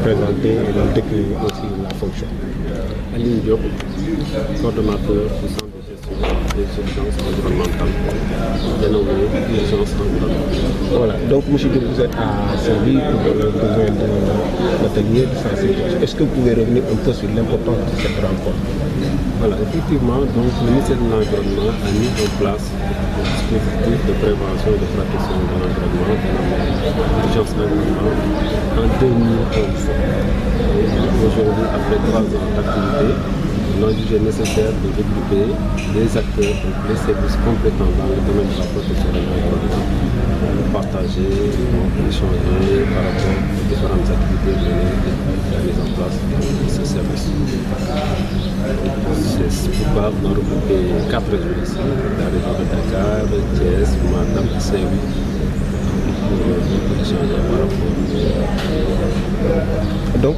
présenter et nous décrire aussi la fonction. Aline Diop, coordonnateur du centre de gestion des urgences environnementales, dénommé urgence environnementale. Voilà, donc monsieur Diop, vous êtes à Saint-Louis pour le besoin d'un atelier de sensibilisation. Est-ce que vous pouvez revenir un peu sur l'importance de cette rencontre? Voilà, effectivement, donc le ministère de l'Environnement a mis en place un dispositif de prévention et de protection de l'environnement dénommé urgence environnementale en 2011. Aujourd'hui, après 3 ans d'activité, on a jugé nécessaire de regrouper les acteurs, donc les services compétents dans le domaine de la protection de l'environnement, pour partager, donc échanger par rapport aux différentes activités menées et la mise en place de ce service. C'est pourquoi on a regroupé 4 régions ici, la région de Dakar, Thiès, Matam et Saint-Louis, pour échanger par rapport. Donc,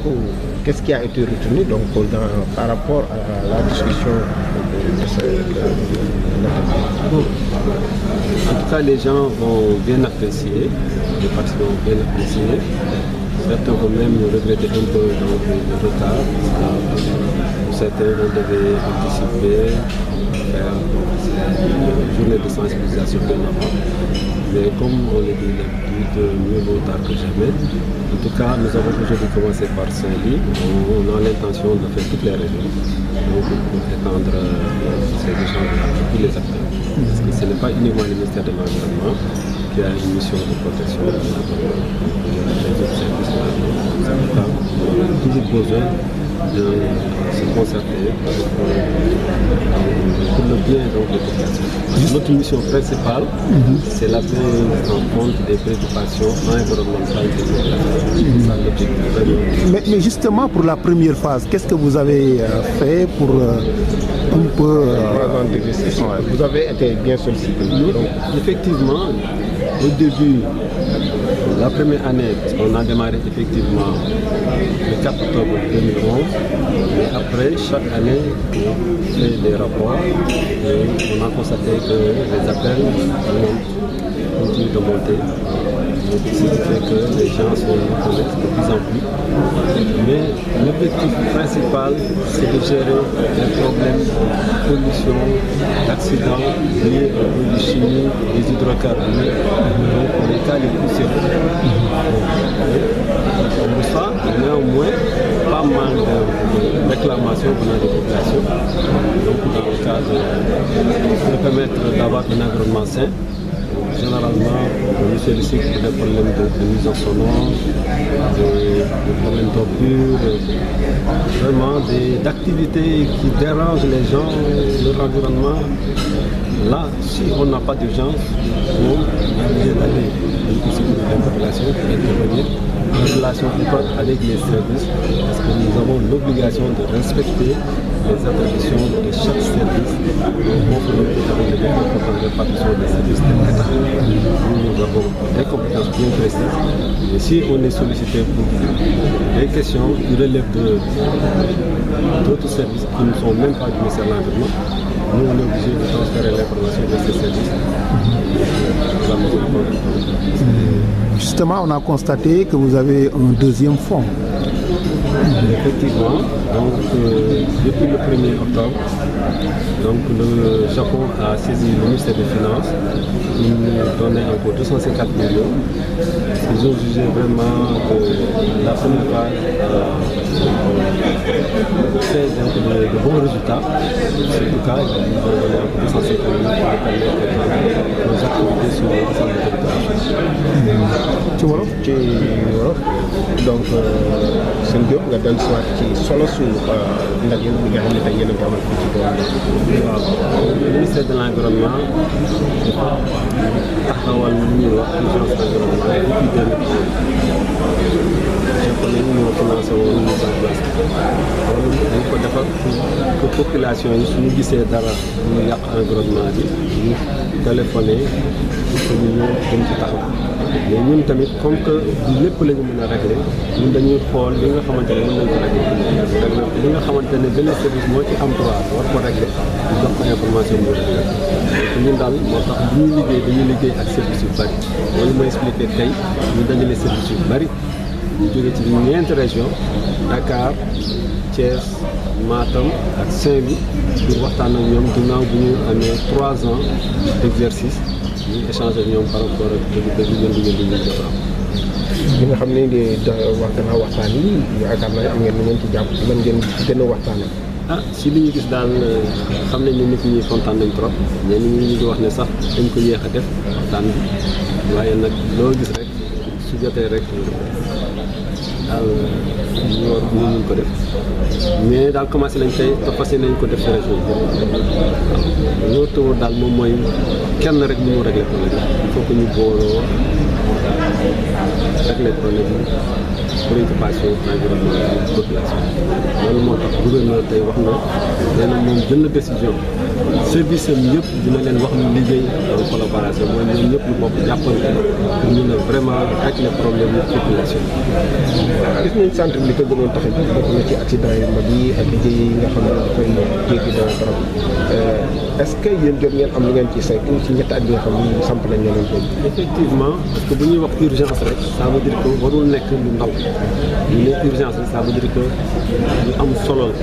qu'est-ce qui a été retenu donc, par rapport à la discussion de cette En tout cas, les gens ont bien apprécié, les participants ont bien apprécié. Certains vont même regretter un peu donc, le retard. Pour certains, on devait anticiper, faire une journée de sensibilisation bien avant. Mais comme on le dit d'habitude, mieux vaut tard que jamais. En tout cas, nous avons aujourd'hui commencé par Saint-Louis. On a l'intention de faire toutes les régions, donc pour étendre ces échanges à tous les acteurs. Parce que ce n'est pas uniquement le ministère de l'Environnement qui a une mission de protection de l'environnement. Les autres services de l'État ont toujours besoin de se concerter pour le bien donc, des populations. Notre mission principale, c'est la prise en compte des préoccupations environnementales des populations. C'est ça l'objectif. Mais justement, pour la première phase, qu'est-ce que vous avez fait pour un peu... Vous avez été bien sollicité. Effectivement, au début, la première année, on a démarré effectivement le 4 octobre 2011, mais après, chaque année, on fait des rapports et on a constaté que les appels continuent de monter. Donc, ce qui fait que les gens sont connaissent de plus en plus. Mais l'objectif principal, c'est de gérer les problèmes de pollution, d'accidents liés aux produits chimiques, des hydrocarbures, donc les cas les plus sérieux. On reçoit néanmoins pas mal de réclamations venant des populations. Donc, dans le cas de permettre d'avoir un environnement sain, généralement, on nous sollicite pour des problèmes de nuisances sonores, des problèmes d'ordures, vraiment d'activités qui dérangent les gens, leur environnement. Là, si on n'a pas d'urgence, on est obligé d'aller à la population pour intervenir en relation avec les services, parce que nous avons l'obligation de respecter les attributions de chaque service en conformité avec les méthodes de répartition des services de l'État. Nous avons des compétences bien précises. Et si on est sollicité pour des questions qui relèvent d'autres services qui ne sont même pas du ministère de l'Environnement, nous on est obligé de transférer l'information de ces services. Justement, on a constaté que vous avez un deuxième fonds. Effectivement, donc depuis le 1er octobre, donc le Japon a saisi le ministère des Finances, ils nous donnaient encore 254 millions. Ils ont jugé vraiment que la première phase fait de bons résultats. C'est le cas, ils nous ont donné encore 250 millions pour permettre nos activités sur l'ensemble du territoire. Donc, seen Diop nga dellu si waat ci solo su ndaje bi nga xam ne tey yéen a ngi amal fii ci Tivaouane. waaw le ministère de l'Environnement taxawal lu ñuy wax urgence environnementale depuis 2013. japonais yi ñoo financé woon mise en place loolu dañ ko defar pour population yi suñu gisee dara ñu yàq environnement bi ñu téléphoné pour que ñu ñëw dañ ci taxaw. mais ñun tamit comme que lépp la ñu mën a régler ñun dañuy xool li nga xamante ne mën nañ ko régler li nga xamante ne benn service moo ci am droit war ko régler ñu jox ko information bu régler donc ñun daal moo tax bu ñuy liggéey dañuy liggéey ak service yu bari loolu mooy expliqué tey ñu dajale service yu bari ñu jóge ci ñeenti région Dakar Thiès Matam ak Saint-Louis pour waxtaan ak ñoom ginnaaw bu ñu amee 3 ans d'exercice ñu échanger ñoom par rapport ak dëgg-dëgg yëngu-yëngu ñu jot am. li nga xam ne wax gannaaw waxtaan yi yaakaar naa am ngeen lu ngeen ci jàpp lan ngeen gën a waxtaanee. si li ñu gis daal xam nañ ne nit ñi kontaan nañ trop ñenn ñi ñu ngi wax ne sax dañ ko yéex a def waxtaan bi waaye nag loo gis rek su jotee rek daal ñu war ñu ko def mais daal commencé nañ tey te fas nañ ko def ci région bi waaw loolu tawul daal moom mooy kenn rek mënu régler problème il faut que ñu booloo régler problème yi préoccupation environnement population loolu moo tax gouverneur tey wax na nee na moom jël na décision service am yëpp dina leen wax ñu liggéey en collaboration mooy ñoom ñëpp ñu bokk jàppante pour ñu ne vraiment régler problème yi population gis nañ centre bi li ko gënoon tax a jóg bokk na ci accident yu mag yi ak liggéey yi nga xam ne dafay jéggi daw trop est-ce que yéen jot ngeen am lu ngeen ci saytu ci ñetti at yi nga xam ne samp nañ leen ko. effectivement parce que bu ñuy wax urgence rek ça veut dire que warul nekk lu ndaw ñu ne urgence rek ça veut dire que lu am solo la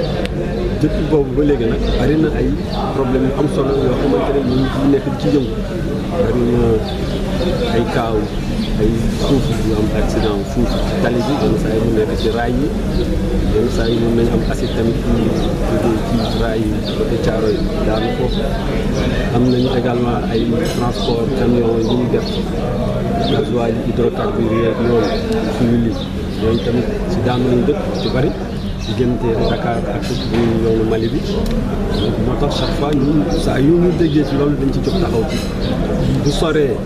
depuis boobu ba léegi nag bari na ay problème yu am solo yoo xamante ne ñu ngi nekk ci yëngu bari na ay kaaw ay suuf yu am accident suuf ci tali bi yenn saa yi mu nekk ci raay yi yenn saa yi mën nañu am acide tamit ci jógee ci raay yi côté caaro yi daanu foofu am nañu également ay transport camion yi ñuy def gasoil hydrocarbures yeeg yooyu suñu li yooyu tamit si daanu lañu dëkk ci bari diggante Dakar ak bu yoonu Mali bi donc moo tax chaque fois ñun saa yu ñu déggee ci loolu dañ ci jóg taxaw ci bu soree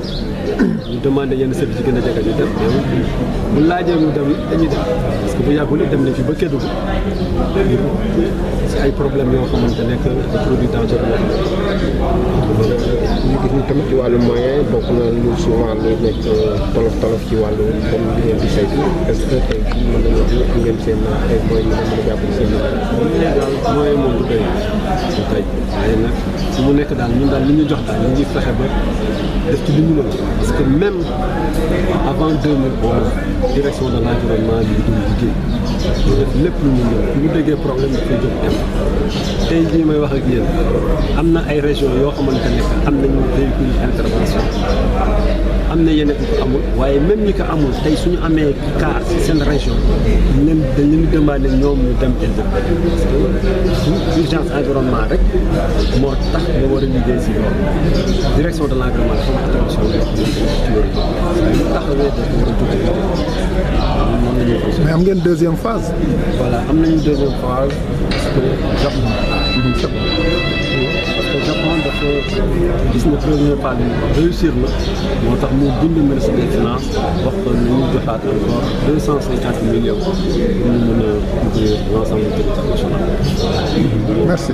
ñu demandé yenn service yi gën a jege ñu dem mais bu laajee ñu dem dañuy dem parce que bu yàggul dem nañ fi ba Kédougou si ay problèmes yoo xamante ne que ay produits dangereux ñu gis ni tamit ci wàllu moyen bokk na lu souvent lu nekk tolof ci wàllu comme li ngeen di saytu est-ce que tey jii mën nañu wax ni am ngeen seen ay moyens yu mën a jàppale seen daal moyen moom du doy du doy waaye nag su mu nekk daal ñun daal li ñu jox daal ñu ngi fexe ba def ci li ñu mën parce que même avant 2011 direction de l'environnement bi du liggéey ñu def lépp lu ñu mën bu ñu déggee problème dafay jóg dem tey jii may wax ak yéen am na ay régions yoo xamante ne am nañu véhicule intervention am na yeneen ko amul waaye même ñi ko amul tey suñu amee cas ci seen région dañ leen di demandé ñoom ñu dem intervenir parce que urgence environnement rek moo tax nga war a liggéey si loolu direction de l'environnement dafa am attention yoo xamante ne ci yooyu ñu taxawee dafa war a jóg mais am ngeen deuxième phase. voilà am nañu deuxième phase parce que Japon dafa gis na première phase bi réussir na moo tax mu bind ministre des finances wax ko ni ñu joxaat encore 250 millions pour ñu mën a couvrir l'ensemble du territoire national. Merci.